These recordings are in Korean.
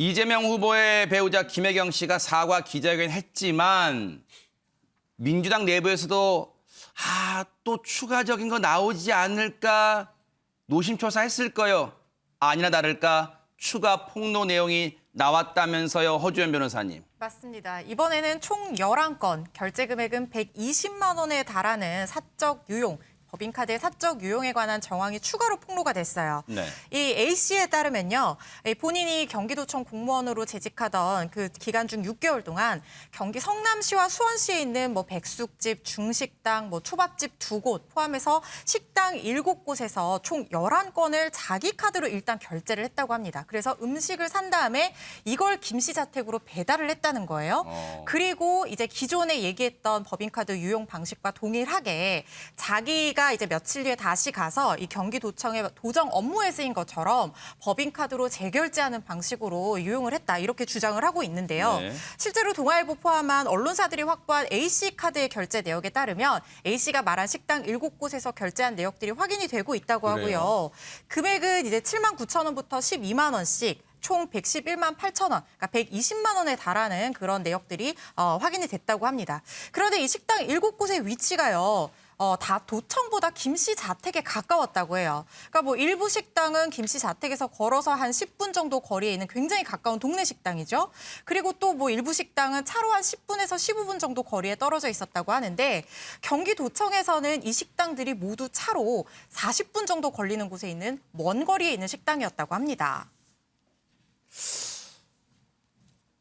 이재명 후보의 배우자 김혜경 씨가 사과 기자회견 했지만 민주당 내부에서도 또 추가적인 거 나오지 않을까 노심초사했을 거요. 아니나 다를까 추가 폭로 내용이 나왔다면서요. 허주연 변호사님. 맞습니다. 이번에는 총 11건, 결제 금액은 120만 원에 달하는 사적 유용, 법인카드의 사적 유용에 관한 정황이 추가로 폭로가 됐어요. 네. 이 A씨에 따르면요. 본인이 경기도청 공무원으로 재직하던 그 기간 중 6개월 동안 경기 성남시와 수원시에 있는 백숙집, 중식당, 초밥집 2곳 포함해서 식당 7곳에서 총 11건을 자기 카드로 일단 결제를 했다고 합니다. 그래서 음식을 산 다음에 이걸 김씨 자택으로 배달을 했다는 거예요. 그리고 이제 기존에 얘기했던 법인카드 유용 방식과 동일하게 자기가 이제 며칠 뒤에 다시 가서 이 경기도청의 도정 업무에 쓰인 것처럼 법인카드로 재결제하는 방식으로 유용을 했다 이렇게 주장을 하고 있는데요. 네. 실제로 동아일보 포함한 언론사들이 확보한 A씨 카드의 결제 내역에 따르면 A씨가 말한 식당 7곳에서 결제한 내역들이 확인이 되고 있다고 하고요. 금액은 이제 7만 9천 원부터 12만 원씩 총 111만 8천 원, 그러니까 120만 원에 달하는 그런 내역들이 확인이 됐다고 합니다. 그런데 이 식당 7곳의 위치가요. 다 도청보다 김씨 자택에 가까웠다고 해요. 그러니까 일부 식당은 김씨 자택에서 걸어서 한 10분 정도 거리에 있는 굉장히 가까운 동네 식당이죠. 그리고 또 일부 식당은 차로 한 10분에서 15분 정도 거리에 떨어져 있었다고 하는데 경기도청에서는 이 식당들이 모두 차로 40분 정도 걸리는 곳에 있는 먼 거리에 있는 식당이었다고 합니다.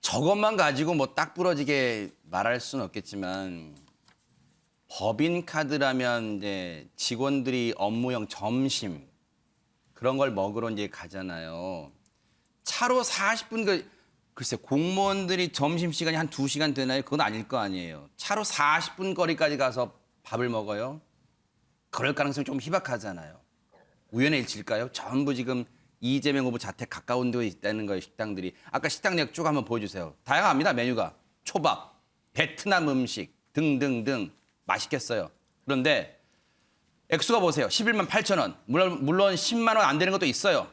저것만 가지고 딱 부러지게 말할 수는 없겠지만 법인카드라면 이제 직원들이 업무용 점심 그런 걸 먹으러 이제 가잖아요. 차로 40분 글쎄 공무원들이 점심시간이 한 2시간 되나요? 그건 아닐 거 아니에요. 차로 40분 거리까지 가서 밥을 먹어요? 그럴 가능성이 좀 희박하잖아요. 우연의 일치일까요? 전부 지금 이재명 후보 자택 가까운 데에 있다는 거예요, 식당들이. 아까 식당 내역 쭉 한번 보여주세요. 다양합니다, 메뉴가. 초밥, 베트남 음식 등등등. 맛있겠어요. 그런데 액수가 보세요. 11만 8천 원. 물론 10만 원 안 되는 것도 있어요.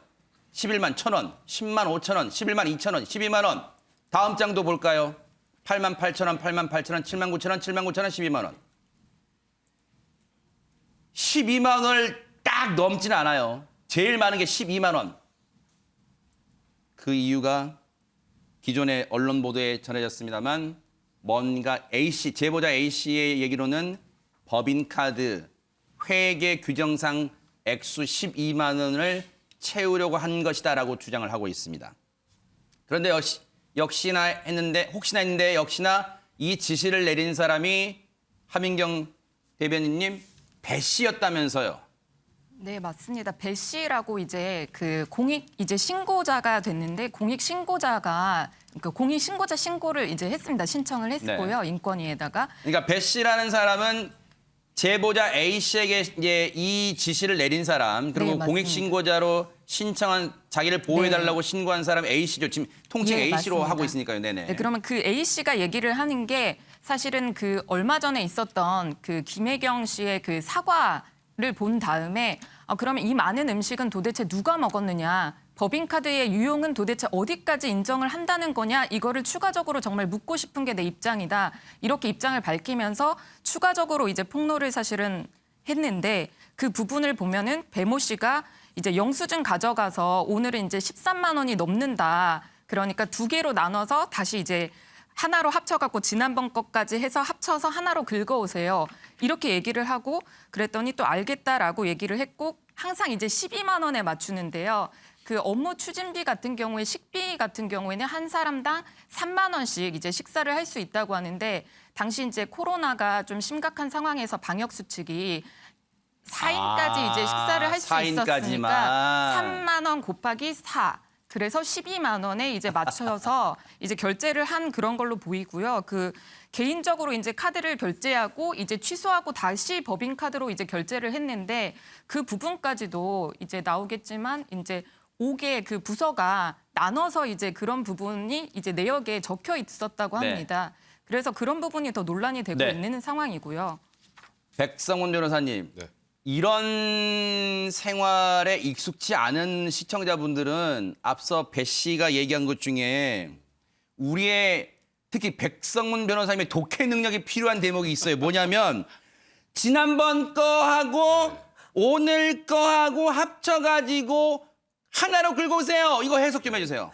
11만 1천 원, 10만 5천 원, 11만 2천 원, 12만 원. 다음 장도 볼까요? 8만 8천 원, 8만 8천 원, 7만 9천 원, 7만 9천 원, 12만 원. 12만 원을 딱 넘지는 않아요. 제일 많은 게 12만 원. 그 이유가 기존의 언론 보도에 전해졌습니다만 뭔가 A씨, 제보자 A씨의 얘기로는 법인카드 회계 규정상 액수 12만 원을 채우려고 한 것이다라고 주장을 하고 있습니다. 그런데 혹시나 했는데 역시나 이 지시를 내린 사람이 하민경 대변인님 배 씨였다면서요. 네, 맞습니다. 배 씨라고 이제 공익 신고자가 됐는데 공익 신고자 신고를 이제 했습니다. 신청을 했고요. 네. 인권위에다가. 그러니까 배 씨라는 사람은 제보자 A 씨에게 이제 이 지시를 내린 사람, 그리고 네, 공익 신고자로 신청한 자기를 보호해달라고 네. 신고한 사람 A 씨죠. 지금 통칭 네, A 씨로 맞습니다. 하고 있으니까요. 네네. 네, 그러면 그 A 씨가 얘기를 하는 게 사실은 얼마 전에 있었던 김혜경 씨의 사과를 본 다음에 그러면 이 많은 음식은 도대체 누가 먹었느냐? 법인카드의 유용은 도대체 어디까지 인정을 한다는 거냐? 이거를 추가적으로 정말 묻고 싶은 게 내 입장이다. 이렇게 입장을 밝히면서 추가적으로 이제 폭로를 사실은 했는데 그 부분을 보면은 배모 씨가 이제 영수증 가져가서 오늘은 이제 13만 원이 넘는다. 그러니까 2개로 나눠서 다시 이제 하나로 합쳐갖고 지난번 것까지 해서 합쳐서 하나로 긁어오세요. 이렇게 얘기를 하고 그랬더니 또 알겠다라고 얘기를 했고 항상 이제 12만 원에 맞추는데요. 그 업무 추진비 같은 경우에 식비 같은 경우에는 한 사람당 3만 원씩 이제 식사를 할 수 있다고 하는데 당시 이제 코로나가 좀 심각한 상황에서 방역 수칙이 4인까지 이제 식사를 할 수 4인까지만. 있었으니까 3만 원 곱하기 4. 그래서 12만 원에 이제 맞춰서 이제 결제를 한 그런 걸로 보이고요. 개인적으로 이제 카드를 결제하고 이제 취소하고 다시 법인카드로 이제 결제를 했는데 그 부분까지도 이제 나오겠지만 이제 5개 부서가 나눠서 이제 그런 부분이 이제 내역에 적혀 있었다고 합니다. 네. 그래서 그런 부분이 더 논란이 되고 네. 있는 상황이고요. 백성훈 변호사님. 네. 이런 생활에 익숙치 않은 시청자분들은 앞서 배 씨가 얘기한 것 중에 우리의 특히 백성문 변호사님의 독해 능력이 필요한 대목이 있어요. 뭐냐면 지난번 거하고 오늘 거하고 합쳐가지고 하나로 긁어오세요. 이거 해석 좀 해주세요.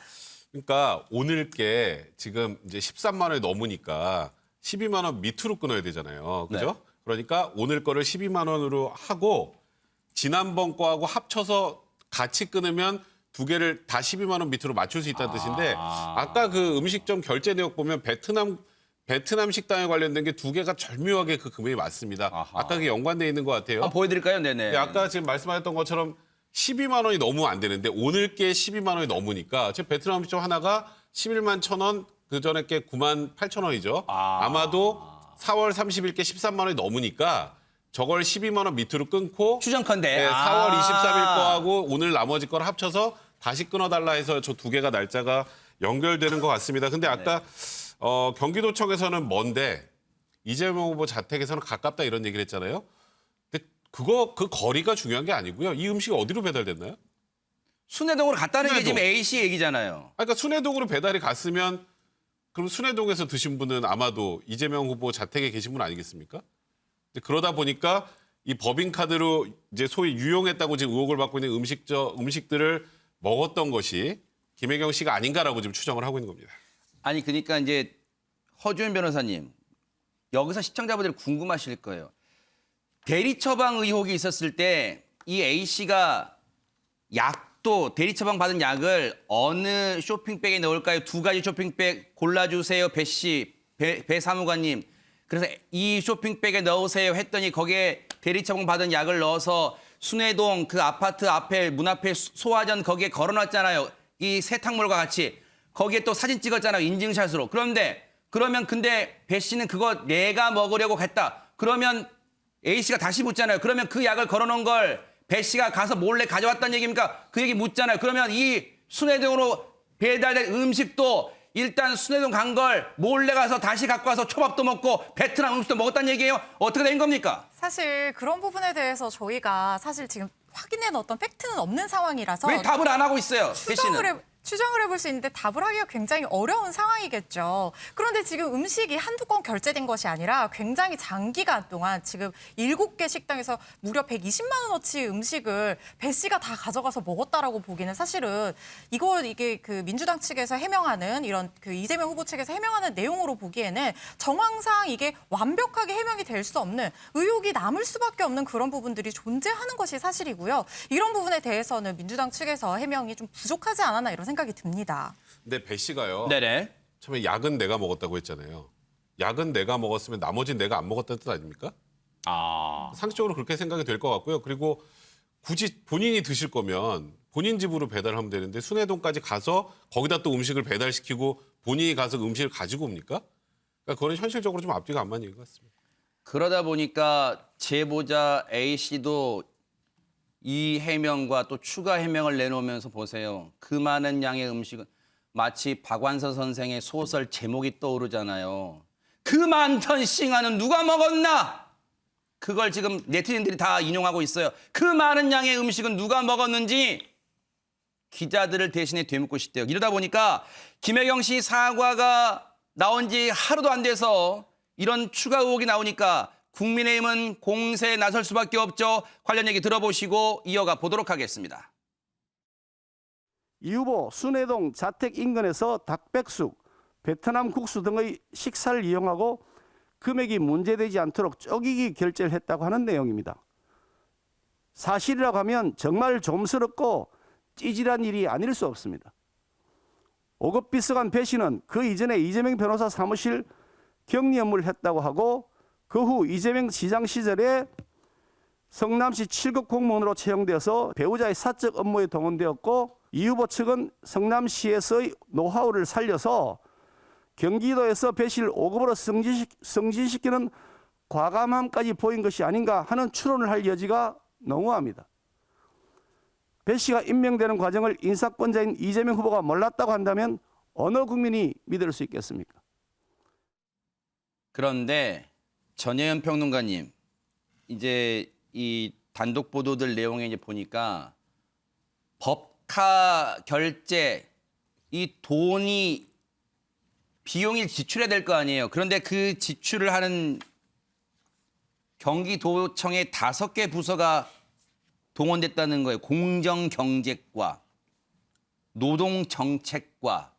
그러니까 오늘 게 지금 이제 13만 원이 넘으니까 12만 원 밑으로 끊어야 되잖아요. 그죠? 네. 그러니까 오늘 거를 12만 원으로 하고 지난번 거하고 합쳐서 같이 끊으면 두 개를 다 12만 원 밑으로 맞출 수 있다는 뜻인데 아까 그 음식점 결제 내역 보면 베트남 식당에 관련된 게 두 개가 절묘하게 그 금액이 맞습니다. 아까 그게 연관돼 있는 것 같아요. 한번 보여드릴까요? 네네. 네, 아까 지금 말씀하셨던 것처럼 12만 원이 너무 안 되는데 오늘 게 12만 원이 넘으니까 지금 베트남 음식점 하나가 11만 1,000원, 그 전에 게 9만 8천 원이죠. 아마도 4월 30일 게 13만 원이 넘으니까 저걸 12만 원 밑으로 끊고 추정컨대. 네, 4월 23일 거하고 오늘 나머지 거를 합쳐서 다시 끊어달라 해서 저 두 개가 날짜가 연결되는 것 같습니다. 근데 아까 경기도청에서는 먼데 이재명 후보 자택에서는 가깝다 이런 얘기를 했잖아요. 근데 그 거리가 중요한 게 아니고요. 이 음식이 어디로 배달됐나요? 순회동으로 갔다는 게 순회동. 지금 A씨 얘기잖아요. 그러니까 순회동으로 배달이 갔으면 그럼 순회동에서 드신 분은 아마도 이재명 후보 자택에 계신 분 아니겠습니까? 근데 그러다 보니까 이 법인카드로 이제 소위 유용했다고 지금 의혹을 받고 있는 음식들을 먹었던 것이 김혜경 씨가 아닌가라고 지금 추정을 하고 있는 겁니다. 아니 그러니까 이제 허주현 변호사님 여기서 시청자분들이 궁금하실 거예요. 대리 처방 의혹이 있었을 때 이 A씨가 약도 대리 처방 받은 약을 어느 쇼핑백에 넣을까요? 두 가지 쇼핑백 골라주세요. 배 사무관님. 그래서 이 쇼핑백에 넣으세요 했더니 거기에 대리 처방 받은 약을 넣어서 순회동 그 아파트 앞에 문 앞에 소화전 거기에 걸어놨잖아요. 이 세탁물과 같이. 거기에 또 사진 찍었잖아요. 인증샷으로. 그러면 근데 배 씨는 그거 내가 먹으려고 했다. 그러면 A씨가 다시 묻잖아요. 그러면 그 약을 걸어놓은 걸 배 씨가 가서 몰래 가져왔다는 얘기입니까? 그 얘기 묻잖아요. 그러면 이 순회동으로 배달된 음식도 일단 순회동 간 걸 몰래 가서 다시 갖고 와서 초밥도 먹고 베트남 음식도 먹었다는 얘기예요? 어떻게 된 겁니까? 사실 그런 부분에 대해서 저희가 사실 지금 확인해놓은 어떤 팩트는 없는 상황이라서 왜 답을 안 하고 있어요? 배 씨는. 추정을 해볼 수 있는데 답을 하기가 굉장히 어려운 상황이겠죠. 그런데 지금 음식이 한두 건 결제된 것이 아니라 굉장히 장기간 동안 지금 7개 식당에서 무려 120만 원어치 음식을 배 씨가 다 가져가서 먹었다라고 보기는 사실은 이게 그 민주당 측에서 해명하는 이런 그 이재명 후보 측에서 해명하는 내용으로 보기에는 정황상 이게 완벽하게 해명이 될 수 없는 의혹이 남을 수밖에 없는 그런 부분들이 존재하는 것이 사실이고요. 이런 부분에 대해서는 민주당 측에서 해명이 좀 부족하지 않았나 이런 생각이 듭니다. 근데 배 씨가요. 네네. 처음에 약은 내가 먹었다고 했잖아요. 약은 내가 먹었으면 나머지는 내가 안 먹었다는 뜻 아닙니까? 상식적으로 그렇게 생각이 될 것 같고요. 그리고 굳이 본인이 드실 거면 본인 집으로 배달하면 되는데 순회동까지 가서 거기다 또 음식을 배달시키고 본인이 가서 음식을 가지고 옵니까? 그러니까 그건 현실적으로 좀 앞뒤가 안 맞는 얘기 같습니다. 그러다 보니까 제보자 A씨도 이 해명과 또 추가 해명을 내놓으면서 보세요. 그 많은 양의 음식은 마치 박완서 선생의 소설 제목이 떠오르잖아요. 그 많던 싱아는 누가 먹었나? 그걸 지금 네티즌들이 다 인용하고 있어요. 그 많은 양의 음식은 누가 먹었는지 기자들을 대신에 되묻고 싶대요. 이러다 보니까 김혜경 씨 사과가 나온 지 하루도 안 돼서 이런 추가 의혹이 나오니까 국민의힘은 공세에 나설 수밖에 없죠. 관련 얘기 들어보시고 이어가 보도록 하겠습니다. 이 후보 순회동 자택 인근에서 닭백숙, 베트남 국수 등의 식사를 이용하고 금액이 문제되지 않도록 쪼개기 결제를 했다고 하는 내용입니다. 사실이라고 하면 정말 좀스럽고 찌질한 일이 아닐 수 없습니다. 5급 비서관 배 씨는 그 이전에 이재명 변호사 사무실 격리 업무를 했다고 하고 그 후 이재명 시장 시절에 성남시 7급 공무원으로 채용되어서 배우자의 사적 업무에 동원되었고 이 후보 측은 성남시에서의 노하우를 살려서 경기도에서 배 씨를 5급으로 승진시키는 과감함까지 보인 것이 아닌가 하는 추론을 할 여지가 농후합니다. 배 씨가 임명되는 과정을 인사권자인 이재명 후보가 몰랐다고 한다면 어느 국민이 믿을 수 있겠습니까? 그런데 전혜연 평론가님, 이제 이 단독 보도들 내용에 이제 보니까 법카 결제 이 돈이 비용이 지출해야 될 거 아니에요. 그런데 그 지출을 하는 경기도청의 5개 부서가 동원됐다는 거예요. 공정경제과, 노동정책과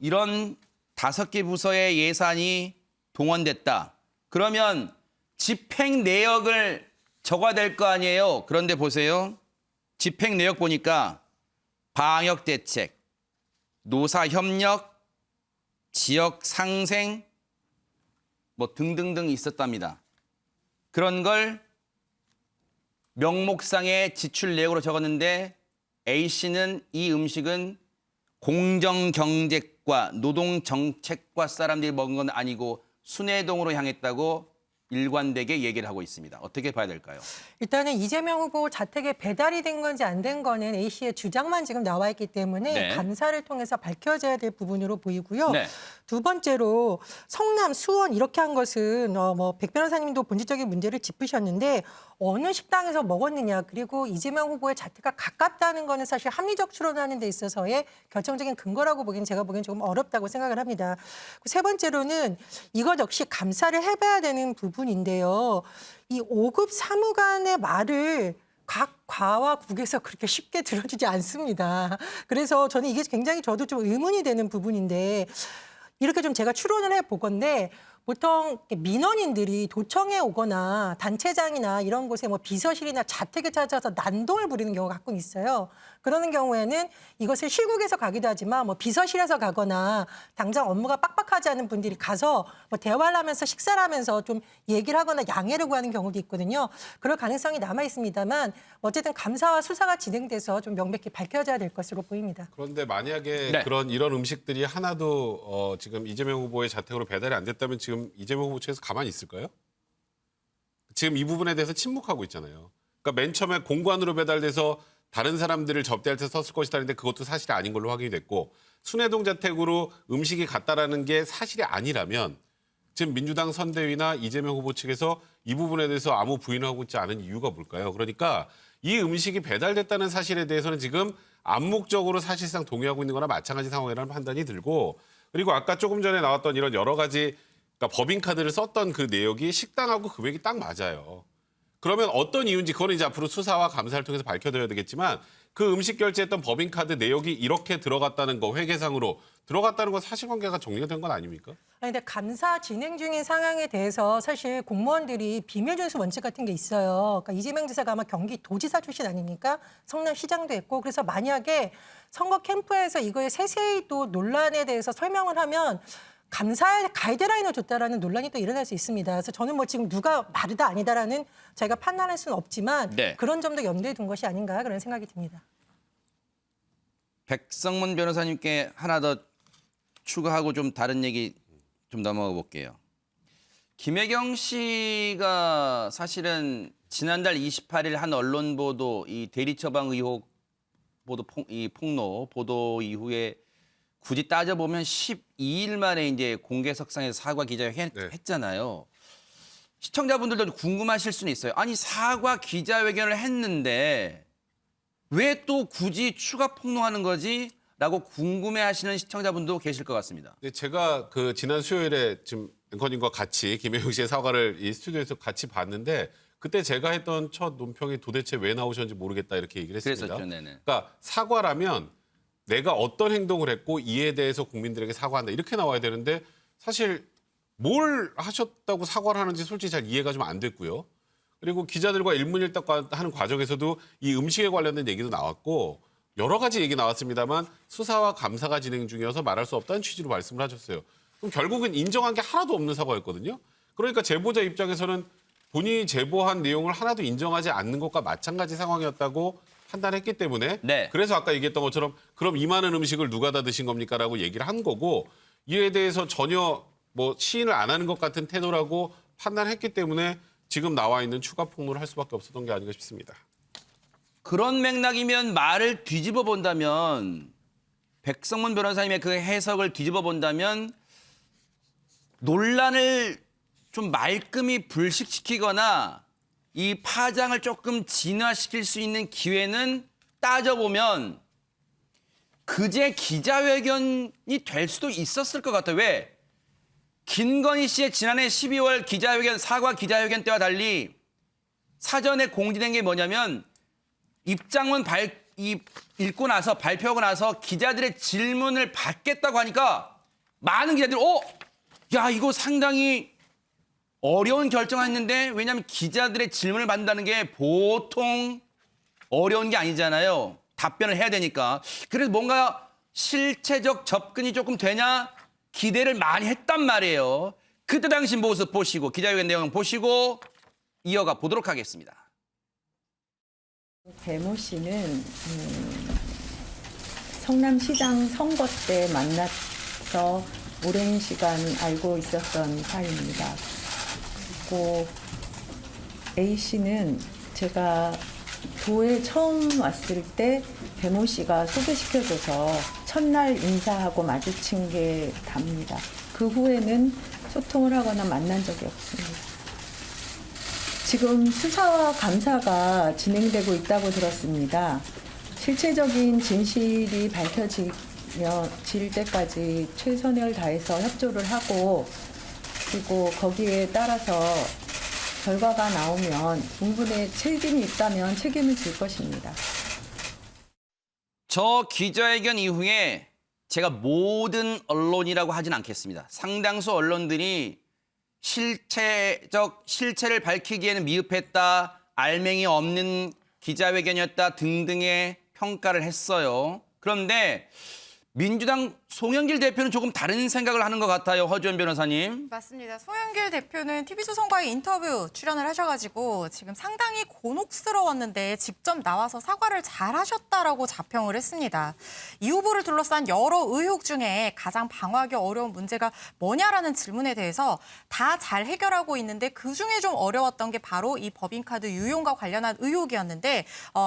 이런 5개 부서의 예산이 동원됐다. 그러면 집행 내역을 적어야 될 거 아니에요. 그런데 보세요. 집행 내역 보니까 방역대책, 노사협력, 지역상생 뭐 등등등 있었답니다. 그런 걸 명목상의 지출 내역으로 적었는데 A씨는 이 음식은 공정경제과, 노동정책과 사람들이 먹은 건 아니고 순회동으로 향했다고 일관되게 얘기를 하고 있습니다. 어떻게 봐야 될까요? 일단은 이재명 후보 자택에 배달이 된 건지 안 된 거는 A씨의 주장만 지금 나와 있기 때문에 네. 감사를 통해서 밝혀져야 될 부분으로 보이고요. 네. 두 번째로 성남, 수원 이렇게 한 것은 백 변호사님도 본질적인 문제를 짚으셨는데 어느 식당에서 먹었느냐 그리고 이재명 후보의 자택과 가깝다는 거는 사실 합리적 추론하는 데 있어서의 결정적인 근거라고 보기엔 제가 보기엔 조금 어렵다고 생각을 합니다. 세 번째로는 이것 역시 감사를 해봐야 되는 부분인데요. 이 5급 사무관의 말을 각 과와 국에서 그렇게 쉽게 들어주지 않습니다. 그래서 저는 이게 굉장히 저도 좀 의문이 되는 부분인데 이렇게 좀 제가 추론을 해보건데 보통 민원인들이 도청에 오거나 단체장이나 이런 곳에 뭐 비서실이나 자택에 찾아서 난동을 부리는 경우가 가끔 있어요. 그러는 경우에는 이것을 시국에서 가기도 하지만 뭐 비서실에서 가거나 당장 업무가 빡빡하지 않은 분들이 가서 뭐 대화를 하면서 식사를 하면서 좀 얘기를 하거나 양해를 구하는 경우도 있거든요. 그럴 가능성이 남아 있습니다만 어쨌든 감사와 수사가 진행돼서 좀 명백히 밝혀져야 될 것으로 보입니다. 그런데 만약에 네. 이런 음식들이 하나도 지금 이재명 후보의 자택으로 배달이 안 됐다면 지금 이재명 후보 측에서 가만히 있을까요? 지금 이 부분에 대해서 침묵하고 있잖아요. 그러니까 맨 처음에 공관으로 배달돼서 다른 사람들을 접대할 때 썼을 것이다 했는데 그것도 사실이 아닌 걸로 확인이 됐고 순회동 자택으로 음식이 갔다라는 게 사실이 아니라면 지금 민주당 선대위나 이재명 후보 측에서 이 부분에 대해서 아무 부인을 하고 있지 않은 이유가 뭘까요? 그러니까 이 음식이 배달됐다는 사실에 대해서는 지금 암묵적으로 사실상 동의하고 있는 거나 마찬가지 상황이라는 판단이 들고 그리고 아까 조금 전에 나왔던 이런 여러 가지 그러니까 법인카드를 썼던 그 내역이 식당하고 금액이 딱 맞아요. 그러면 어떤 이유인지 그거는 이제 앞으로 수사와 감사를 통해서 밝혀드려야 되겠지만 그 음식 결제했던 법인카드 내역이 이렇게 들어갔다는 거 회계상으로 들어갔다는 건 사실관계가 정리가 된 건 아닙니까? 아니, 근데 감사 진행 중인 상황에 대해서 사실 공무원들이 비밀 준수 원칙 같은 게 있어요. 그러니까 이재명 지사가 아마 경기도지사 출신 아닙니까? 성남시장도 했고 그래서 만약에 선거 캠프에서 이거에 세세히 또 논란에 대해서 설명을 하면 감사의 가이드라인을 줬다라는 논란이 또 일어날 수 있습니다. 그래서 저는 뭐 지금 누가 마르다 아니다라는 저희가 판단할 수는 없지만 네. 그런 점도 염두에 둔 것이 아닌가 그런 생각이 듭니다. 백성문 변호사님께 하나 더 추가하고 좀 다른 얘기 좀 넘어가 볼게요. 김혜경 씨가 사실은 지난달 28일 한 언론 보도 이 대리 처방 의혹 보도 이 폭로 보도 이후에 굳이 따져보면 12일 만에 이제 공개석상에서 사과 기자회견 했잖아요. 시청자분들도 궁금하실 수는 있어요. 아니 사과 기자회견을 했는데 왜 또 굳이 추가 폭로하는 거지? 라고 궁금해하시는 시청자분도 계실 것 같습니다. 근데 제가 그 지난 수요일에 지금 앵커님과 같이 김혜경 씨의 사과를 이 스튜디오에서 같이 봤는데 그때 제가 했던 첫 논평이 도대체 왜 나오셨는지 모르겠다 이렇게 얘기를 했습니다. 그랬었죠, 네네. 그러니까 사과라면 내가 어떤 행동을 했고 이에 대해서 국민들에게 사과한다 이렇게 나와야 되는데 사실 뭘 하셨다고 사과를 하는지 솔직히 잘 이해가 좀 안 됐고요. 그리고 기자들과 일문일답 하는 과정에서도 이 음식에 관련된 얘기도 나왔고 여러 가지 얘기 나왔습니다만 수사와 감사가 진행 중이어서 말할 수 없다는 취지로 말씀을 하셨어요. 그럼 결국은 인정한 게 하나도 없는 사과였거든요. 그러니까 제보자 입장에서는 본인이 제보한 내용을 하나도 인정하지 않는 것과 마찬가지 상황이었다고 판단했기 때문에 네. 그래서 아까 얘기했던 것처럼 그럼 이 많은 음식을 누가 다 드신 겁니까라고 얘기를 한 거고 이에 대해서 전혀 뭐 시인을 안 하는 것 같은 태도라고 판단했기 때문에 지금 나와 있는 추가 폭로를 할 수밖에 없었던 게 아닌가 싶습니다. 그런 맥락이면 말을 뒤집어 본다면 백성문 변호사님의 그 해석을 뒤집어 본다면 논란을 좀 말끔히 불식시키거나 이 파장을 조금 진화시킬 수 있는 기회는 따져보면 그제 기자회견이 될 수도 있었을 것 같아요. 왜? 김건희 씨의 지난해 12월 기자회견, 사과 기자회견 때와 달리 사전에 공지된 게 뭐냐면 입장문 읽고 나서 발표하고 나서 기자들의 질문을 받겠다고 하니까 많은 기자들이 야 이거 상당히 어려운 결정했는데 왜냐하면 기자들의 질문을 받는다는 게 보통 어려운 게 아니잖아요. 답변을 해야 되니까. 그래서 뭔가 실체적 접근이 조금 되냐 기대를 많이 했단 말이에요. 그때 당시 모습 보시고 기자회견 내용 보시고 이어가 보도록 하겠습니다. 배모 씨는 성남시장 선거 때 만나서 오랜 시간 알고 있었던 사이입니다. 그리고 A 씨는 제가 도에 처음 왔을 때 배모 씨가 소개시켜줘서 첫날 인사하고 마주친 게 답니다. 그 후에는 소통을 하거나 만난 적이 없습니다. 지금 수사와 감사가 진행되고 있다고 들었습니다. 실체적인 진실이 밝혀질 때까지 최선을 다해서 협조를 하고 그리고 거기에 따라서 결과가 나오면 부분에 책임이 있다면 책임을 질 것입니다. 저 기자회견 이후에 제가 모든 언론이라고 하진 않겠습니다. 상당수 언론들이 실체를 밝히기에는 미흡했다, 알맹이 없는 기자회견이었다 등등의 평가를 했어요. 그런데 민주당 송영길 대표는 조금 다른 생각을 하는 것 같아요. 허주연 변호사님. 맞습니다. 송영길 대표는 TV조선과의 인터뷰 출연을 하셔가지고 지금 상당히 곤혹스러웠는데 직접 나와서 사과를 잘하셨다라고 자평을 했습니다. 이 후보를 둘러싼 여러 의혹 중에 가장 방어하기 어려운 문제가 뭐냐라는 질문에 대해서 다 잘 해결하고 있는데 그중에 좀 어려웠던 게 바로 이 법인카드 유용과 관련한 의혹이었는데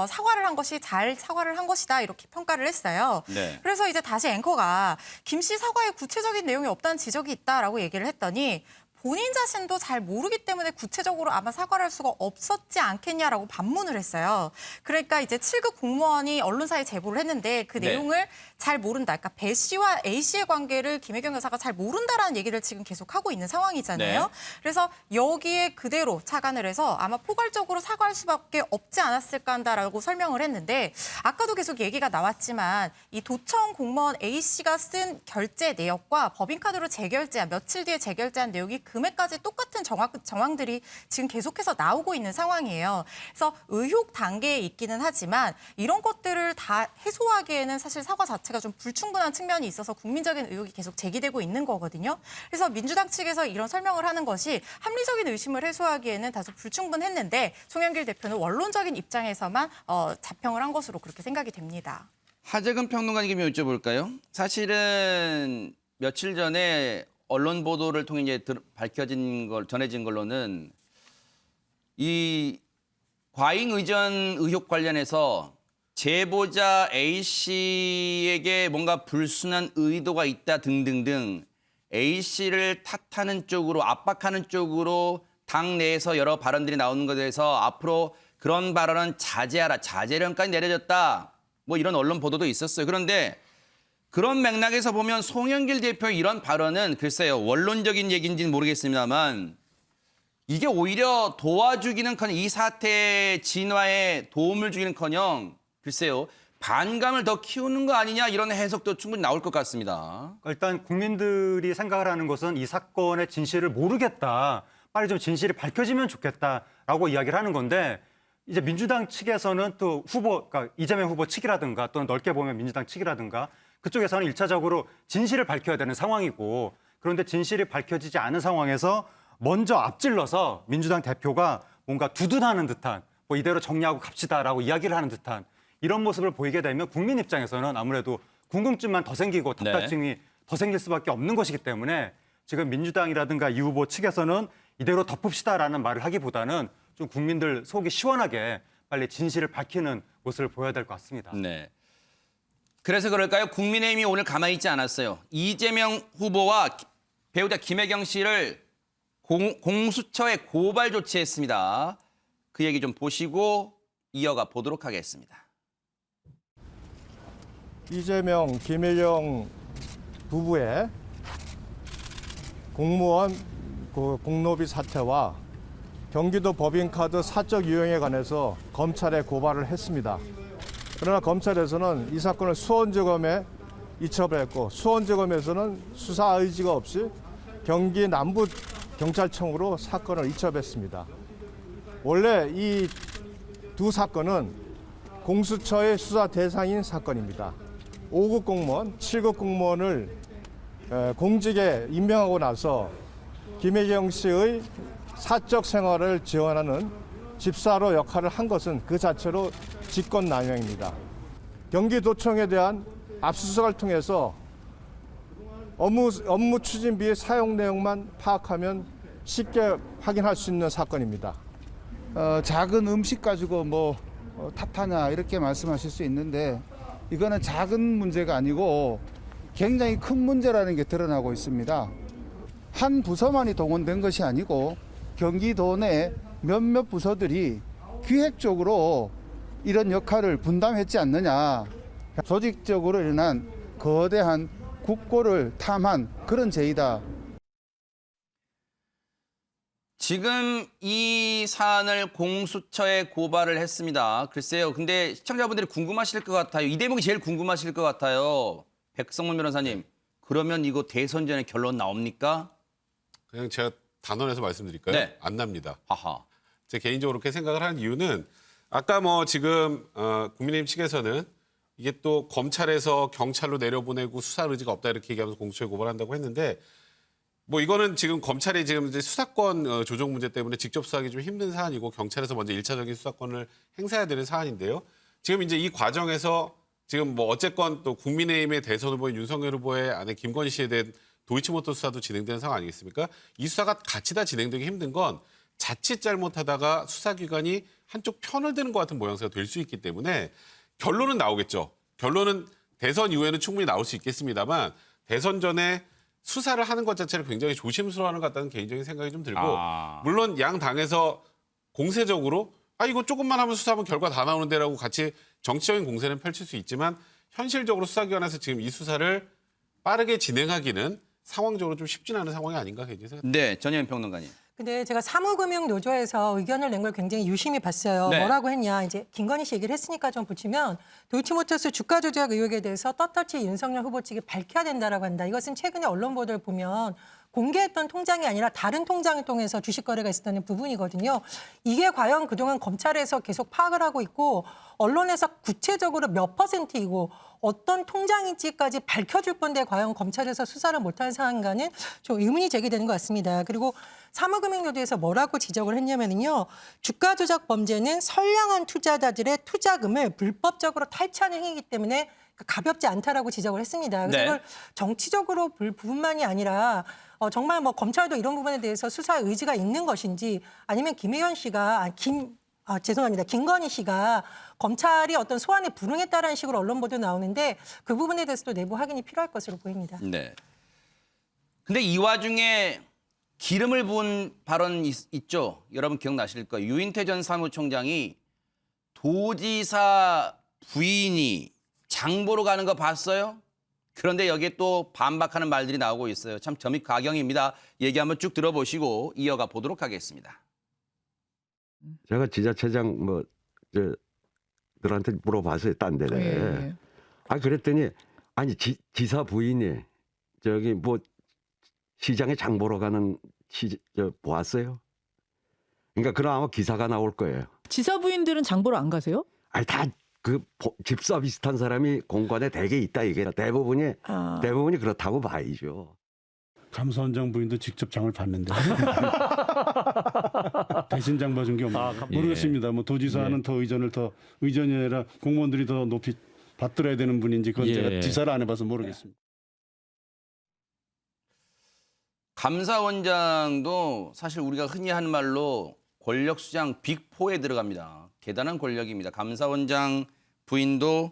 사과를 한 것이 잘 사과를 한 것이다 이렇게 평가를 했어요. 네. 그래서 이제 다시 앵커가 김 씨 사과에 구체적인 내용이 없다는 지적이 있다라고 얘기를 했더니 본인 자신도 잘 모르기 때문에 구체적으로 아마 사과를 할 수가 없었지 않겠냐라고 반문을 했어요. 그러니까 이제 7급 공무원이 언론사에 제보를 했는데 그 네. 내용을 잘 모른다. 그러니까 배 씨와 A 씨의 관계를 김혜경 여사가 잘 모른다라는 얘기를 지금 계속 하고 있는 상황이잖아요. 네. 그래서 여기에 그대로 착안을 해서 아마 포괄적으로 사과할 수밖에 없지 않았을까 한다라고 설명을 했는데 아까도 계속 얘기가 나왔지만 이 도청 공무원 A 씨가 쓴 결제 내역과 법인카드로 재결제한 며칠 뒤에 재결제한 내용이 금액까지 똑같은 정황들이 지금 계속해서 나오고 있는 상황이에요. 그래서 의혹 단계에 있기는 하지만 이런 것들을 다 해소하기에는 사실 사과 자체가 좀 불충분한 측면이 있어서 국민적인 의혹이 계속 제기되고 있는 거거든요. 그래서 민주당 측에서 이런 설명을 하는 것이 합리적인 의심을 해소하기에는 다소 불충분했는데 송영길 대표는 원론적인 입장에서만 자평을 한 것으로 그렇게 생각이 됩니다. 하재근 평론가님께 여쭤볼까요? 사실은 며칠 전에 언론 보도를 통해 이제 전해진 걸로는 이 과잉 의전 의혹 관련해서 제보자 A 씨에게 뭔가 불순한 의도가 있다 등등등 A 씨를 탓하는 쪽으로 압박하는 쪽으로 당 내에서 여러 발언들이 나오는 것에 대해서 앞으로 그런 발언은 자제하라, 자제령까지 내려졌다. 뭐 이런 언론 보도도 있었어요. 그런데 그런 맥락에서 보면 송영길 대표의 이런 발언은 글쎄요. 원론적인 얘기인지는 모르겠습니다만 이게 오히려 도와주기는커녕 이 사태 진화에 도움을 주기는커녕 글쎄요. 반감을 더 키우는 거 아니냐 이런 해석도 충분히 나올 것 같습니다. 일단 국민들이 생각을 하는 것은 이 사건의 진실을 모르겠다. 빨리 좀 진실이 밝혀지면 좋겠다라고 이야기를 하는 건데 이제 민주당 측에서는 또 그러니까 이재명 후보 측이라든가 또는 넓게 보면 민주당 측이라든가 그쪽에서는 일차적으로 진실을 밝혀야 되는 상황이고 그런데 진실이 밝혀지지 않은 상황에서 먼저 앞질러서 민주당 대표가 뭔가 두둔하는 듯한 뭐 이대로 정리하고 갑시다라고 이야기를 하는 듯한 이런 모습을 보이게 되면 국민 입장에서는 아무래도 궁금증만 더 생기고 답답증이 더 생길 수밖에 없는 것이기 때문에 지금 민주당이라든가 이 후보 측에서는 이대로 덮읍시다라는 말을 하기보다는 좀 국민들 속이 시원하게 빨리 진실을 밝히는 모습을 보여야 될 것 같습니다. 네. 그래서 그럴까요? 국민의힘이 오늘 가만히 있지 않았어요. 이재명 후보와 배우자 김혜경 씨를 공수처에 고발 조치했습니다. 그 얘기 좀 보시고 이어가 보도록 하겠습니다. 이재명, 김혜경 부부의 공무원 공로비 사태와 경기도 법인카드 사적 유용에 관해서 검찰에 고발을 했습니다. 그러나 검찰에서는 이 사건을 수원지검에 이첩을 했고 수원지검에서는 수사 의지가 없이 경기 남부경찰청으로 사건을 이첩했습니다. 원래 이 두 사건은 공수처의 수사 대상인 사건입니다. 5급 공무원, 7급 공무원을 공직에 임명하고 나서 김혜경 씨의 사적 생활을 지원하는 집사로 역할을 한 것은 그 자체로 직권남용입니다. 경기도청에 대한 압수수색을 통해서 업무 추진비의 사용 내용만 파악하면 쉽게 확인할 수 있는 사건입니다. 작은 음식 가지고 뭐 탓하냐 이렇게 말씀하실 수 있는데 이거는 작은 문제가 아니고 굉장히 큰 문제라는 게 드러나고 있습니다. 한 부서만이 동원된 것이 아니고 경기도 내 몇몇 부서들이 기획적으로 이런 역할을 분담했지 않느냐. 조직적으로 일어난 거대한 국고를 탐한 그런 죄이다. 지금 이 사안을 공수처에 고발을 했습니다. 글쎄요. 근데 시청자분들이 궁금하실 것 같아요. 이 대목이 제일 궁금하실 것 같아요. 백성문 변호사님. 그러면 이거 대선 전에 결론 나옵니까? 그냥 제가 단언해서 말씀드릴까요? 네. 안 납니다. 하하. 제 개인적으로 그렇게 생각을 하는 이유는 아까 뭐 지금 국민의힘 측에서는 이게 또 검찰에서 경찰로 내려보내고 수사 의지가 없다 이렇게 얘기하면서 공수처에 고발한다고 했는데 뭐 이거는 지금 검찰이 지금 이제 수사권 조정 문제 때문에 직접 수사하기 좀 힘든 사안이고 경찰에서 먼저 1차적인 수사권을 행사해야 되는 사안인데요. 지금 이제 이 과정에서 지금 뭐 어쨌건 또 국민의힘의 대선 후보인 윤석열 후보의 아내 김건희 씨에 대한 도이치모터 수사도 진행되는 상황 아니겠습니까? 이 수사가 같이 다 진행되기 힘든 건 자칫 잘못하다가 수사기관이 한쪽 편을 드는 것 같은 모양새가 될 수 있기 때문에 결론은 나오겠죠. 결론은 대선 이후에는 충분히 나올 수 있겠습니다만 대선 전에 수사를 하는 것 자체를 굉장히 조심스러워하는 것 같다는 개인적인 생각이 좀 들고 물론 양 당에서 공세적으로 이거 조금만 하면 수사하면 결과 다 나오는데라고 같이 정치적인 공세는 펼칠 수 있지만 현실적으로 수사기관에서 지금 이 수사를 빠르게 진행하기는 상황적으로 좀 쉽진 않은 상황이 아닌가 개인적인 생각입니다. 네, 전혜연 평론가님. 근데 제가 사무금융노조에서 의견을 낸 걸 굉장히 유심히 봤어요. 네. 뭐라고 했냐. 이제 김건희 씨 얘기를 했으니까 좀 붙이면 도이치모터스 주가 조작 의혹에 대해서 떳떳이 윤석열 후보 측이 밝혀야 된다라고 한다. 이것은 최근에 언론 보도를 보면 공개했던 통장이 아니라 다른 통장을 통해서 주식 거래가 있었다는 부분이거든요. 이게 과연 그동안 검찰에서 계속 파악을 하고 있고 언론에서 구체적으로 몇 %이고 어떤 통장인지까지 밝혀줄 건데 과연 검찰에서 수사를 못하는 상황인가는 좀 의문이 제기되는 것 같습니다. 그리고 사무금융노조에서 뭐라고 지적을 했냐면요. 주가 조작 범죄는 선량한 투자자들의 투자금을 불법적으로 탈취하는 행위이기 때문에 가볍지 않다라고 지적을 했습니다. 그래서 네. 이걸 정치적으로 볼 부분만이 아니라 정말 뭐 검찰도 이런 부분에 대해서 수사 의지가 있는 것인지 아니면 김혜연 씨가 김건희 씨가 검찰이 어떤 소환에 불응했다라는 식으로 언론 보도 나오는데 그 부분에 대해서도 내부 확인이 필요할 것으로 보입니다. 네. 근데 이 와중에 기름을 부은 발언 있죠. 여러분 기억나실 거예요. 유인태 전 사무총장이 도지사 부인이 장보러 가는 거 봤어요? 그런데 여기에 또 반박하는 말들이 나오고 있어요. 참 점입 가경입니다. 얘기 한번 쭉 들어보시고 이어가 보도록 하겠습니다. 제가 지자체장 들한테 물어봤어요. 딴 데네. 예. 그랬더니 지사 부인이 저기 뭐 시장에 장 보러 가는 보았어요? 그러니까 그럼 아마 기사가 나올 거예요. 지사 부인들은 장 보러 안 가세요? 다 그 집사 비슷한 사람이 공관에 대개 있다 이게 대부분이 그렇다고 봐야죠. 감사원장 부인도 직접 장을 봤는데 대신 장 봐준 게 없나요? 모르겠습니다. 뭐 도지사는 더 의전이 아니라 공무원들이 더 높이 받들어야 되는 분인지 그건 제가 지사를 안 해봐서 모르겠습니다. 감사원장도 사실 우리가 흔히 하는 말로 권력수장 빅4에 들어갑니다. 대단한 권력입니다. 감사원장 부인도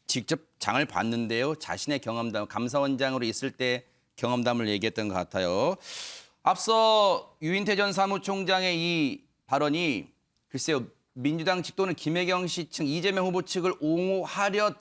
직접 장을 봤는데요. 자신의 경험담, 감사원장으로 있을 때 경험담을 얘기했던 것 같아요. 앞서 유인태 전 사무총장의 이 발언이 글쎄요. 민주당 측 또는 김혜경 씨 측, 이재명 후보 측을 옹호하려는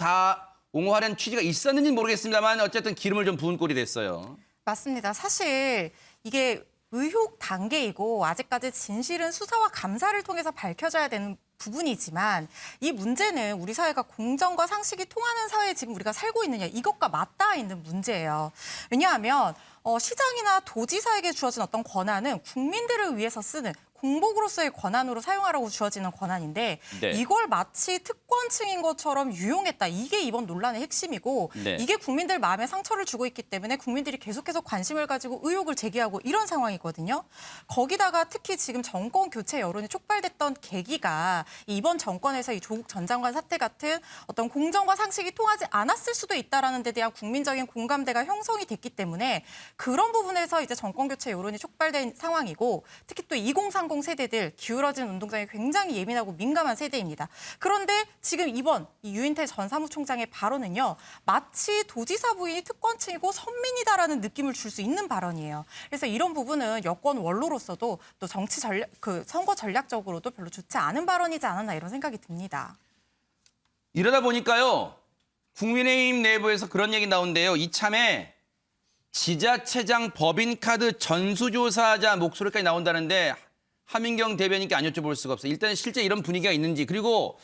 취지가 있었는지는 모르겠습니다만 어쨌든 기름을 좀 부은 꼴이 됐어요. 맞습니다. 사실 이게 의혹 단계이고 아직까지 진실은 수사와 감사를 통해서 밝혀져야 되는 부분이지만 이 문제는 우리 사회가 공정과 상식이 통하는 사회에 지금 우리가 살고 있느냐 이것과 맞닿아 있는 문제예요. 왜냐하면 시장이나 도지사에게 주어진 어떤 권한은 국민들을 위해서 쓰는 공복으로서의 권한으로 사용하라고 주어지는 권한인데 네. 이걸 마치 특권층인 것처럼 유용했다. 이게 이번 논란의 핵심이고 네. 이게 국민들 마음에 상처를 주고 있기 때문에 국민들이 계속해서 관심을 가지고 의혹을 제기하고 이런 상황이거든요. 거기다가 특히 지금 정권 교체 여론이 촉발됐던 계기가 이번 정권에서 이 조국 전 장관 사태 같은 어떤 공정과 상식이 통하지 않았을 수도 있다라는 데 대한 국민적인 공감대가 형성이 됐기 때문에 그런 부분에서 이제 정권 교체 여론이 촉발된 상황이고 특히 또 2030 세대들 기울어진 운동장에 굉장히 예민하고 민감한 세대입니다. 그런데 지금 이번 이 유인태 전 사무총장의 발언은요. 마치 도지사 부인이 특권층이고 선민이다라는 느낌을 줄 수 있는 발언이에요. 그래서 이런 부분은 여권 원로로서도 또 정치 전략, 선거 전략적으로도 별로 좋지 않은 발언이지 않았나 이런 생각이 듭니다. 이러다 보니까요. 국민의힘 내부에서 그런 얘기 나온대요. 이참에 지자체장 법인카드 전수조사자 목소리까지 나온다는데 하민경 대변인께 안 여쭤볼 수가 없어요. 일단 실제 이런 분위기가 있는지 그리고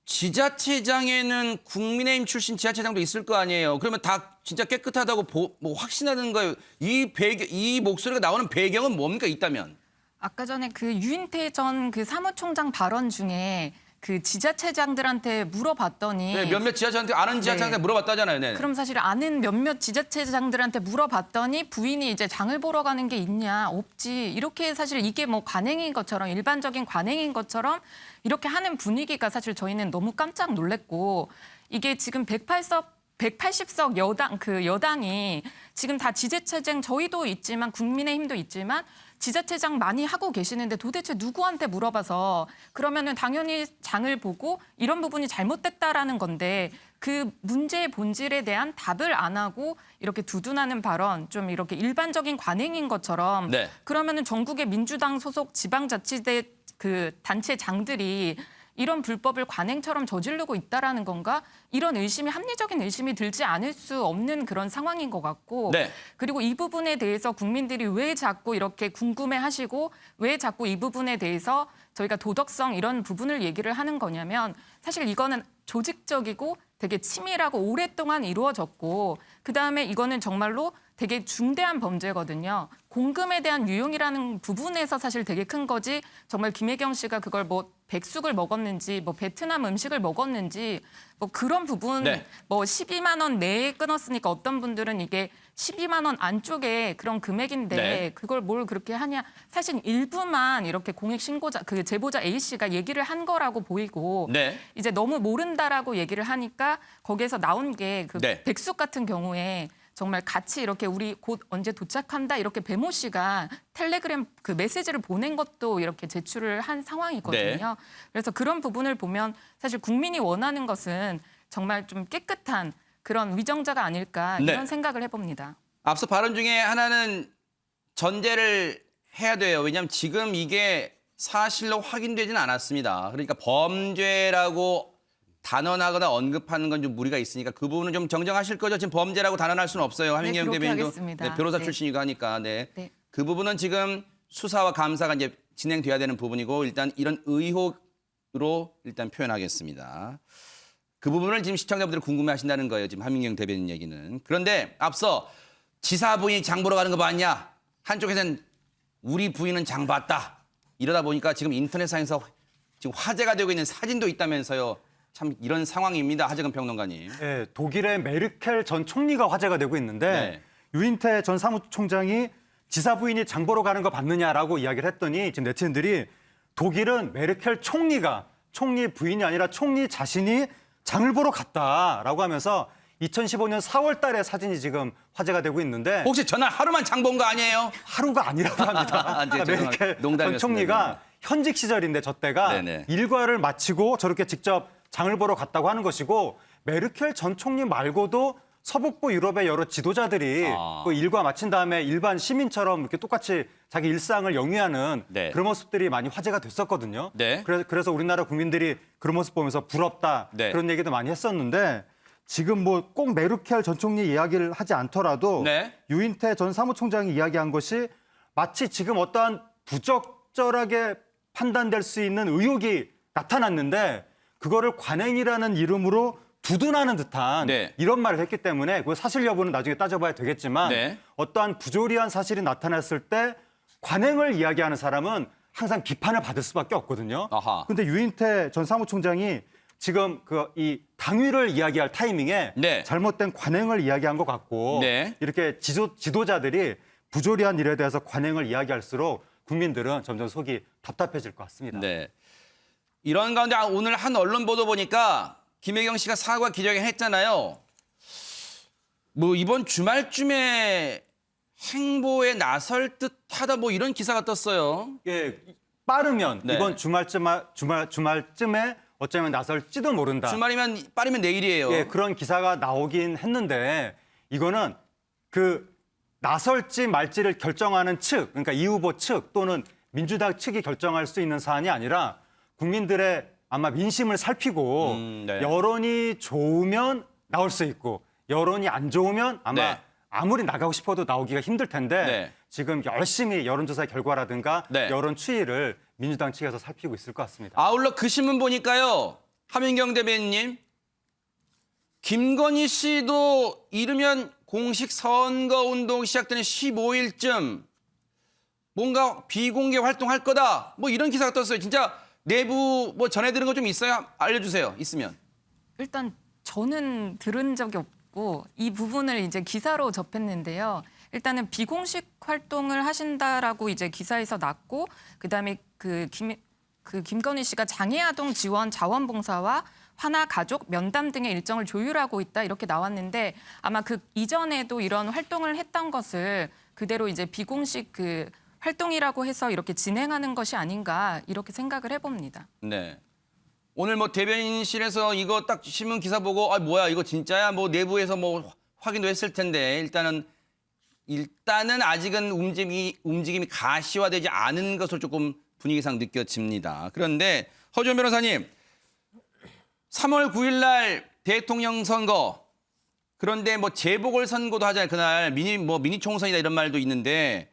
지자체장에는 국민의힘 출신 지자체장도 있을 거 아니에요. 그러면 다 진짜 깨끗하다고 뭐 확신하는 거예요. 이 목소리가 나오는 배경은 뭡니까 있다면? 아까 전에 그 유인태 전 그 사무총장 발언 중에 그 지자체장들한테 물어봤더니 네, 몇몇 지자체한테 아는 지자체장한테 물어봤다잖아요. 네. 그럼 사실 아는 몇몇 지자체장들한테 물어봤더니 부인이 이제 장을 보러 가는 게 있냐 없지 이렇게 사실 이게 뭐 관행인 것처럼 일반적인 관행인 것처럼 이렇게 하는 분위기가 사실 저희는 너무 깜짝 놀랐고 이게 지금 180석 여당이 지금 다 지자체장 저희도 있지만 국민의힘도 있지만 지자체장 많이 하고 계시는데 도대체 누구한테 물어봐서 그러면은 당연히 장을 보고 이런 부분이 잘못됐다라는 건데 그 문제의 본질에 대한 답을 안 하고 이렇게 두둔하는 발언 좀 이렇게 일반적인 관행인 것처럼 네. 그러면은 전국의 민주당 소속 지방자치대 그 단체장들이 이런 불법을 관행처럼 저지르고 있다라는 건가? 이런 의심이 합리적인 의심이 들지 않을 수 없는 그런 상황인 것 같고 네. 그리고 이 부분에 대해서 국민들이 왜 자꾸 이렇게 궁금해하시고 왜 자꾸 이 부분에 대해서 저희가 도덕성 이런 부분을 얘기를 하는 거냐면 사실 이거는 조직적이고 되게 치밀하고 오랫동안 이루어졌고 그다음에 이거는 정말로 되게 중대한 범죄거든요. 공금에 대한 유용이라는 부분에서 사실 되게 큰 거지 정말 김혜경 씨가 그걸 뭐 백숙을 먹었는지 뭐 베트남 음식을 먹었는지 뭐 그런 부분 네. 뭐 12만 원 내에 끊었으니까 어떤 분들은 이게 12만 원 안쪽에 그런 금액인데 네. 그걸 뭘 그렇게 하냐. 사실 일부만 이렇게 공익 신고자 그 제보자 A 씨가 얘기를 한 거라고 보이고 네. 이제 너무 모른다라고 얘기를 하니까 거기에서 나온 게 그 네. 백숙 같은 경우에 정말 같이 이렇게 우리 곧 언제 도착한다 이렇게 배모 씨가 텔레그램 그 메시지를 보낸 것도 이렇게 제출을 한 상황이거든요. 그래서 그런 부분을 보면 사실 국민이 원하는 것은 정말 좀 깨끗한 그런 위정자가 아닐까 이런 네. 생각을 해봅니다. 앞서 발언 중에 하나는 전제를 해야 돼요. 왜냐하면 지금 이게 사실로 확인되지는 않았습니다. 그러니까 범죄라고 단언하거나 언급하는 건 좀 무리가 있으니까 그 부분은 좀 정정하실 거죠. 지금 범죄라고 단언할 수는 없어요. 하민경 그렇게 대변인도 하겠습니다. 변호사 네. 출신이고 하니까. 네. 네. 그 부분은 지금 수사와 감사가 이제 진행돼야 되는 부분이고 일단 이런 의혹으로 일단 표현하겠습니다. 그 부분을 지금 시청자분들이 궁금해하신다는 거예요. 지금 하민경 대변인 얘기는. 그런데 앞서 지사 부인이 장 보러 가는 거 봤냐? 한쪽에서는 우리 부인은 장 봤다. 이러다 보니까 지금 인터넷상에서 지금 화제가 되고 있는 사진도 있다면서요. 참 이런 상황입니다. 하재근 평론가님. 네, 독일의 메르켈 전 총리가 화제가 되고 있는데 네. 유인태 전 사무총장이 지사 부인이 장 보러 가는 거 봤느냐라고 이야기를 했더니 지금 네티즌들이 독일은 메르켈 총리가 총리 부인이 아니라 총리 자신이 장을 보러 갔다라고 하면서 2015년 4월 달에 사진이 지금 화제가 되고 있는데 혹시 전날 하루만 장 본 거 아니에요? 하루가 아니라고 합니다. 네, 메르켈 전 농담이었습니다. 총리가 현직 시절인데 저 때가 네네. 일과를 마치고 저렇게 직접 장을 보러 갔다고 하는 것이고 메르켈 전 총리 말고도 서북부 유럽의 여러 지도자들이 그 일과 마친 다음에 일반 시민처럼 이렇게 똑같이 자기 일상을 영위하는 네. 그런 모습들이 많이 화제가 됐었거든요. 네. 그래서 우리나라 국민들이 그런 모습 보면서 부럽다 네. 그런 얘기도 많이 했었는데 지금 뭐 꼭 메르켈 전 총리 이야기를 하지 않더라도 네. 유인태 전 사무총장이 이야기한 것이 마치 지금 어떠한 부적절하게 판단될 수 있는 의혹이 나타났는데 그거를 관행이라는 이름으로 두둔하는 듯한 네. 이런 말을 했기 때문에 그 사실 여부는 나중에 따져봐야 되겠지만 네. 어떠한 부조리한 사실이 나타났을 때 관행을 이야기하는 사람은 항상 비판을 받을 수밖에 없거든요. 아하. 근데 유인태 전 사무총장이 지금 이 당위를 이야기할 타이밍에 네. 잘못된 관행을 이야기한 것 같고 네. 이렇게 지도자들이 부조리한 일에 대해서 관행을 이야기할수록 국민들은 점점 속이 답답해질 것 같습니다. 네. 이런 가운데 오늘 한 언론 보도 보니까 김혜경 씨가 사과 기자회견 했잖아요. 뭐 이번 주말쯤에 행보에 나설 듯하다 뭐 이런 기사가 떴어요. 예, 빠르면 네. 이번 주말쯤에 어쩌면 나설지도 모른다. 주말이면 빠르면 내일이에요. 예, 그런 기사가 나오긴 했는데 이거는 그 나설지 말지를 결정하는 측, 그러니까 이 후보 측 또는 민주당 측이 결정할 수 있는 사안이 아니라 국민들의 아마 민심을 살피고 네. 여론이 좋으면 나올 수 있고 여론이 안 좋으면 아마 네. 아무리 나가고 싶어도 나오기가 힘들 텐데 네. 지금 열심히 여론조사 결과라든가 네. 여론 추이를 민주당 측에서 살피고 있을 것 같습니다. 아울러 그 신문 보니까요. 하민경 대변인님. 김건희 씨도 이르면 공식 선거운동 시작되는 15일쯤 뭔가 비공개 활동할 거다. 뭐 이런 기사가 떴어요. 진짜 내부 뭐 전해 들은 거 좀 있어요? 알려주세요. 있으면. 일단 저는 들은 적이 없고 이 부분을 이제 기사로 접했는데요. 일단은 비공식 활동을 하신다라고 이제 기사에서 났고 그다음에 김건희 씨가 장애아동 지원 자원봉사와 화나 가족 면담 등의 일정을 조율하고 있다 이렇게 나왔는데 아마 그 이전에도 이런 활동을 했던 것을 그대로 이제 비공식 그 활동이라고 해서 이렇게 진행하는 것이 아닌가 이렇게 생각을 해봅니다. 네. 오늘 뭐 대변인실에서 이거 딱 신문 기사 보고 아 뭐야 이거 진짜야 뭐 내부에서 뭐 확인도 했을 텐데 일단은 아직은 움직임이 가시화되지 않은 것으로 조금 분위기상 느껴집니다. 그런데 허지원 변호사님 3월 9일 날 대통령 선거 그런데 뭐 재보궐선거도 하잖아요. 그날 미니 총선이다 이런 말도 있는데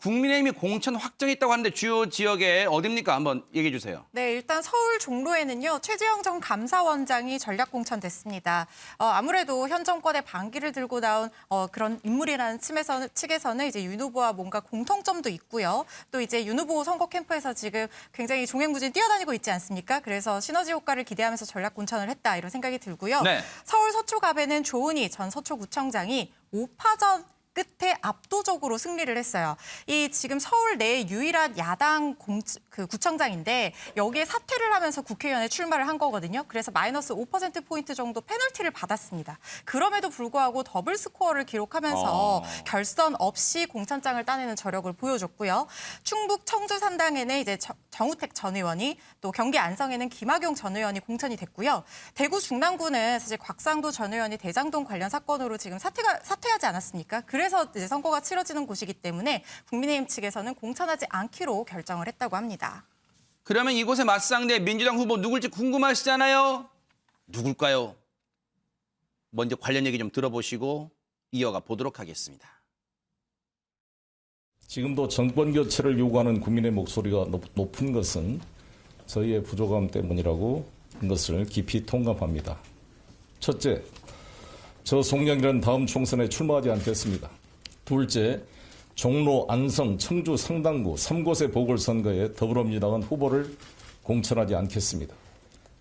국민의힘이 공천 확정했다고 하는데 주요 지역에 어딥니까? 한번 얘기해 주세요. 네, 일단 서울 종로에는요. 최재형 전 감사원장이 전략 공천됐습니다. 아무래도 현 정권의 반기를 들고 나온 그런 인물이라는 측에서는 이제 윤 후보와 뭔가 공통점도 있고요. 또 이제 윤 후보 선거 캠프에서 지금 굉장히 종횡무진 뛰어다니고 있지 않습니까? 그래서 시너지 효과를 기대하면서 전략 공천을 했다 이런 생각이 들고요. 네. 서울 서초갑에는 조은희 전 서초구청장이 5파전 끝에 압도적으로 승리를 했어요. 이 지금 서울 내 유일한 야당 구청장인데 여기에 사퇴를 하면서 국회의원에 출마를 한 거거든요. 그래서 마이너스 5%포인트 정도 페널티를 받았습니다. 그럼에도 불구하고 더블 스코어를 기록하면서 결선 없이 공천장을 따내는 저력을 보여줬고요. 충북 청주 산당에는 이제 정우택 전 의원이 또 경기 안성에는 김학용 전 의원이 공천이 됐고요. 대구 중랑구는 사실 곽상도 전 의원이 대장동 관련 사건으로 지금 사퇴하지 않았습니까? 그래서 이제 선거가 치러지는 곳이기 때문에 국민의힘 측에서는 공천하지 않기로 결정을 했다고 합니다. 그러면 이곳의 맞상대 민주당 후보 누굴지 궁금하시잖아요. 누굴까요? 먼저 관련 얘기 좀 들어보시고 이어가 보도록 하겠습니다. 지금도 정권 교체를 요구하는 국민의 목소리가 높은 것은 저희의 부족함 때문이라고 한 것을 깊이 통감합니다. 첫째, 저 송영길은 다음 총선에 출마하지 않겠습니다. 둘째, 종로, 안성, 청주, 상당구 3곳의 보궐선거에 더불어민주당은 후보를 공천하지 않겠습니다.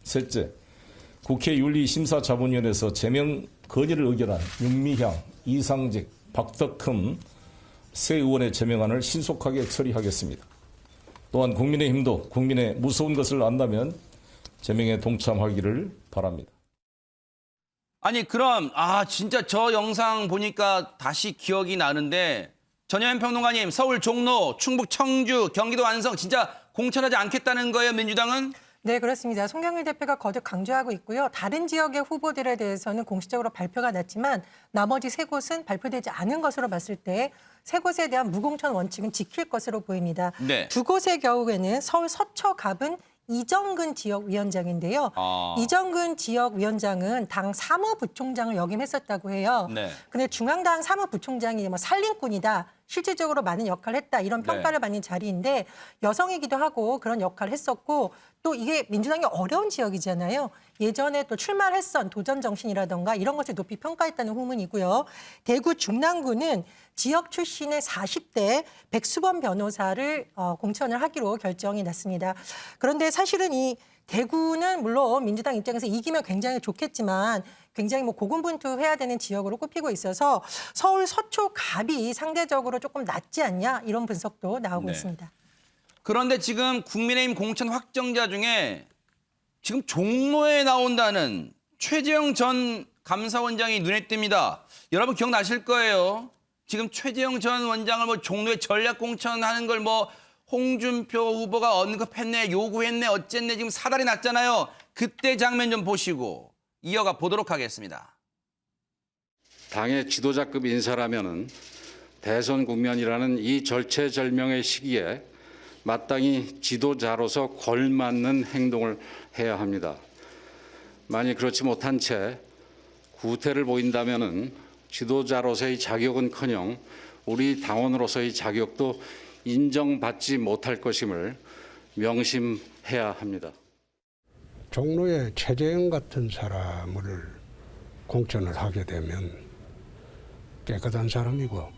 셋째, 국회 윤리심사자문위원회에서 제명 건의를 의결한 윤미향, 이상직, 박덕흠 세 의원의 제명안을 신속하게 처리하겠습니다. 또한 국민의힘도 국민의 무서운 것을 안다면 제명에 동참하기를 바랍니다. 아니 그럼 진짜 저 영상 보니까 다시 기억이 나는데 전혜연 평론가님 서울 종로, 충북 청주, 경기도 안성 진짜 공천하지 않겠다는 거예요 민주당은? 네, 그렇습니다. 송경길 대표가 거듭 강조하고 있고요. 다른 지역의 후보들에 대해서는 공식적으로 발표가 났지만 나머지 3곳은 발표되지 않은 것으로 봤을 때 3곳에 대한 무공천 원칙은 지킬 것으로 보입니다. 네. 2곳의 경우에는 서울 서초갑은 이정근 지역위원장인데요. 이정근 지역위원장은 당 사무부총장을 역임했었다고 해요. 네. 근데 중앙당 사무부총장이 뭐 살림꾼이다. 실질적으로 많은 역할을 했다. 이런 평가를 받는 자리인데 여성이기도 하고 그런 역할을 했었고 또 이게 민주당이 어려운 지역이잖아요. 예전에 또 출마를 했던 도전 정신이라던가 이런 것을 높이 평가했다는 후문이고요. 대구 중랑구는 지역 출신의 40대 백수범 변호사를 공천을 하기로 결정이 났습니다. 그런데 사실은 이 대구는 물론 민주당 입장에서 이기면 굉장히 좋겠지만 굉장히 뭐 고군분투해야 되는 지역으로 꼽히고 있어서 서울 서초갑이 상대적으로 조금 낫지 않냐 이런 분석도 나오고 있습니다. 그런데 지금 국민의힘 공천 확정자 중에 지금 종로에 나온다는 최재형 전 감사원장이 눈에 띕니다. 여러분 기억나실 거예요. 지금 최재형 전 원장을 뭐 종로에 전략 공천하는 걸 뭐 홍준표 후보가 언급했네, 요구했네, 어쨌네 지금 사달이 났잖아요. 그때 장면 좀 보시고 이어가 보도록 하겠습니다. 당의 지도자급 인사라면은 대선 국면이라는 이 절체절명의 시기에 마땅히 지도자로서 걸맞는 행동을 해야 합니다. 만약 그렇지 못한 채 구태를 보인다면은 지도자로서의 자격은커녕 우리 당원으로서의 자격도 인정받지 못할 것임을 명심해야 합니다. 종로에 최재형 같은 사람을 공천을 하게 되면 깨끗한 사람이고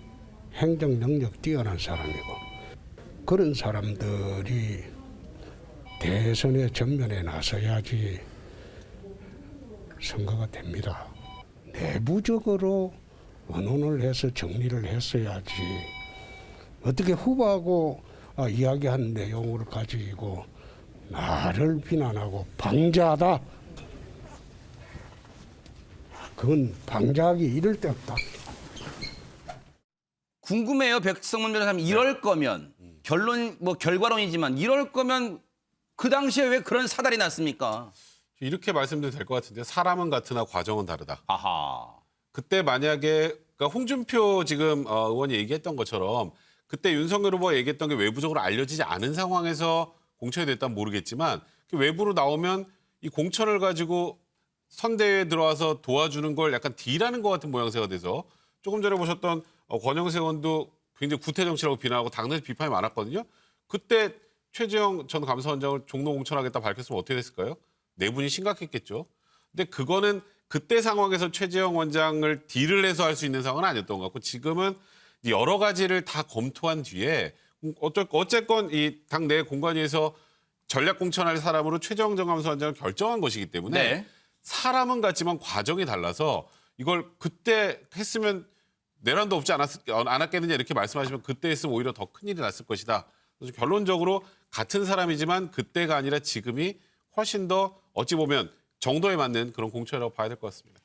행정 능력 뛰어난 사람이고 그런 사람들이 대선의 전면에 나서야지 선거가 됩니다. 내부적으로 의논을 해서 정리를 했어야지 어떻게 후보하고 이야기한 내용을 가지고 나를 비난하고 방자하다. 그건 방자하기 이를 데 없다. 궁금해요. 백성문 변호사님 이럴 거면 결론 뭐 결과론이지만 이럴 거면 그 당시에 왜 그런 사달이 났습니까? 이렇게 말씀드려도 될 것 같은데 사람은 같으나 과정은 다르다. 아하. 그때 만약에 그러니까 홍준표 지금 의원이 얘기했던 것처럼 그때 윤석열 후보가 얘기했던 게 외부적으로 알려지지 않은 상황에서 공천이 됐다면 모르겠지만 외부로 나오면 이 공천을 가지고 선대위에 들어와서 도와주는 걸 약간 딜하는 것 같은 모양새가 돼서 조금 전에 보셨던 권영세 의원도 굉장히 구태 정치라고 비난하고 당내에서 비판이 많았거든요. 그때 최재형 전 감사원장을 종로 공천하겠다 밝혔으면 어떻게 됐을까요? 내분이 심각했겠죠. 근데 그거는 그때 상황에서 최재형 원장을 딜을 해서 할 수 있는 상황은 아니었던 것 같고 지금은 여러 가지를 다 검토한 뒤에 어쨌건 이 당내 공관위에서 전략 공천할 사람으로 최재형 전 감사원장을 결정한 것이기 때문에 네. 사람은 같지만 과정이 달라서 이걸 그때 했으면 내란도 없지 않았겠느냐 이렇게 말씀하시면 그때 했으면 오히려 더 큰일이 났을 것이다. 그래서 결론적으로 같은 사람이지만 그때가 아니라 지금이 훨씬 더 어찌 보면 정도에 맞는 그런 공천이라고 봐야 될 것 같습니다.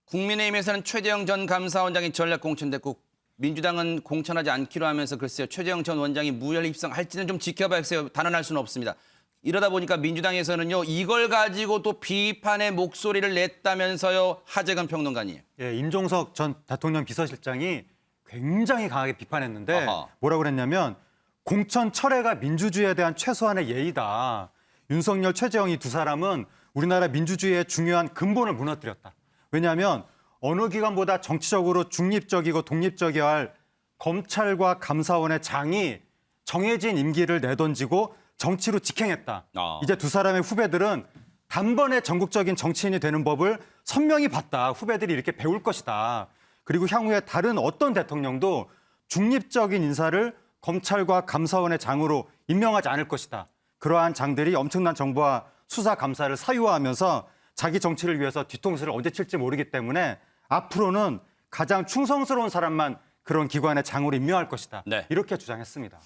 국민의힘에서는 최재형 전 감사원장이 전략 공천됐고 민주당은 공천하지 않기로 하면서 글쎄요. 최재형 전 원장이 무혈 입성할지는 좀 지켜봐야겠어요. 단언할 수는 없습니다. 이러다 보니까 민주당에서는요. 이걸 가지고 또 비판의 목소리를 냈다면서요. 하재근 평론가님. 예, 임종석 전 대통령 비서실장이 굉장히 강하게 비판했는데 뭐라고 그랬냐면 공천 철회가 민주주의에 대한 최소한의 예의다. 윤석열, 최재형 이 두 사람은 우리나라 민주주의의 중요한 근본을 무너뜨렸다. 왜냐하면 어느 기관보다 정치적으로 중립적이고 독립적이어야 할 검찰과 감사원의 장이 정해진 임기를 내던지고 정치로 직행했다. 이제 두 사람의 후배들은 단번에 전국적인 정치인이 되는 법을 선명히 봤다. 후배들이 이렇게 배울 것이다. 그리고 향후에 다른 어떤 대통령도 중립적인 인사를 검찰과 감사원의 장으로 임명하지 않을 것이다. 그러한 장들이 엄청난 정보와 수사 감사를 사유화하면서 자기 정치를 위해서 뒤통수를 언제 칠지 모르기 때문에 앞으로는 가장 충성스러운 사람만 그런 기관의 장으로 임명할 것이다. 네. 이렇게 주장했습니다.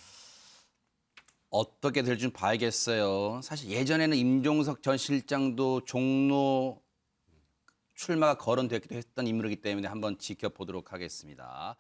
어떻게 될지 좀 봐야겠어요. 사실 예전에는 임종석 전 실장도 종로 출마가 거론됐기도 했던 인물이기 때문에 한번 지켜보도록 하겠습니다.